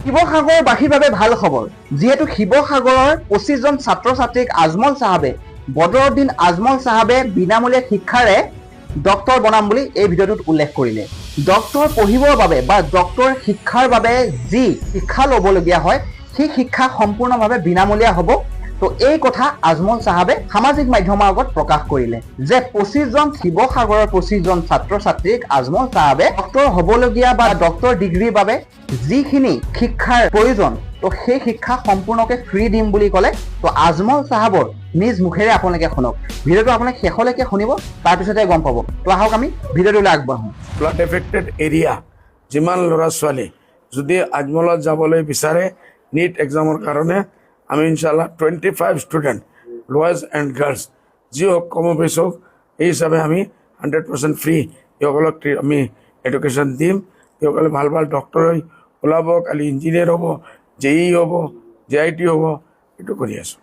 শিৱসাগৰবাসীৰ বাবে ভাল খবৰ, যিহেতু শিৱসাগৰৰ 25 জন ছাত্ৰ ছাত্ৰীক আজমল চাহাবে বদৰুদ্দিন আজমল চাহাবে বিনামূলীয়া শিক্ষাৰে ডক্টৰ বনাম বুলি এই ভিডিঅ'টোত উল্লেখ কৰিলে। ডক্টৰ পঢ়িবৰ বাবে বা ডক্টৰ শিক্ষাৰ বাবে যি শিক্ষা ল'বলগীয়া হয় সেই শিক্ষা সম্পূৰ্ণভাৱে বিনামূলীয়া হ'ব। তো এই কথা আজমল চাহাবে সামাজিক মাধ্যমৰ আগত প্ৰকাশ কৰিলে যে 25 জন শিৱসাগৰৰ 25 জন ছাত্ৰ ছাত্ৰীক আজমল চাহাবে ডক্টৰ হ'বলগীয়া বা ডক্টৰ ডিগ্ৰীৰ বাবে যিখিনি শিক্ষাৰ প্ৰয়োজন তো সেই শিক্ষা সম্পূৰ্ণকে ফ্ৰী দিম বুলি ক'লে। তো আজমল চাহাবৰ নিজ মুখেৰে আপোনালোকে শুনক। ভিডিঅ'টো আপোনালোকে শেষলৈকে শুনিব, তাৰপিছতে গম পাব। তো আহক আমি ভিডিঅ'টোলৈ আগবাঢ়োঁ। ফ্লাড এফেক্টেড এৰিয়া যিমান ল'ৰা ছোৱালী যদি আজমলত যাবলৈ বিচাৰে নীট এক্সামৰ কাৰণে, আমি ইনশাল্লাহ 25 ষ্টুডেণ্ট বয়জ এণ্ড গাৰ্লছ যি হওক কম বেছ হওক এই হিচাপে আমি 100% ফ্ৰী এইসকলক আমি এডুকেশ্যন দিম। এইসকলে ভাল ভাল ডক্টৰ হৈ ওলাব, কালি ইঞ্জিনিয়াৰ হ'ব, JEE হ'ব, JIT হ'ব, এইটো কৰি আছোঁ।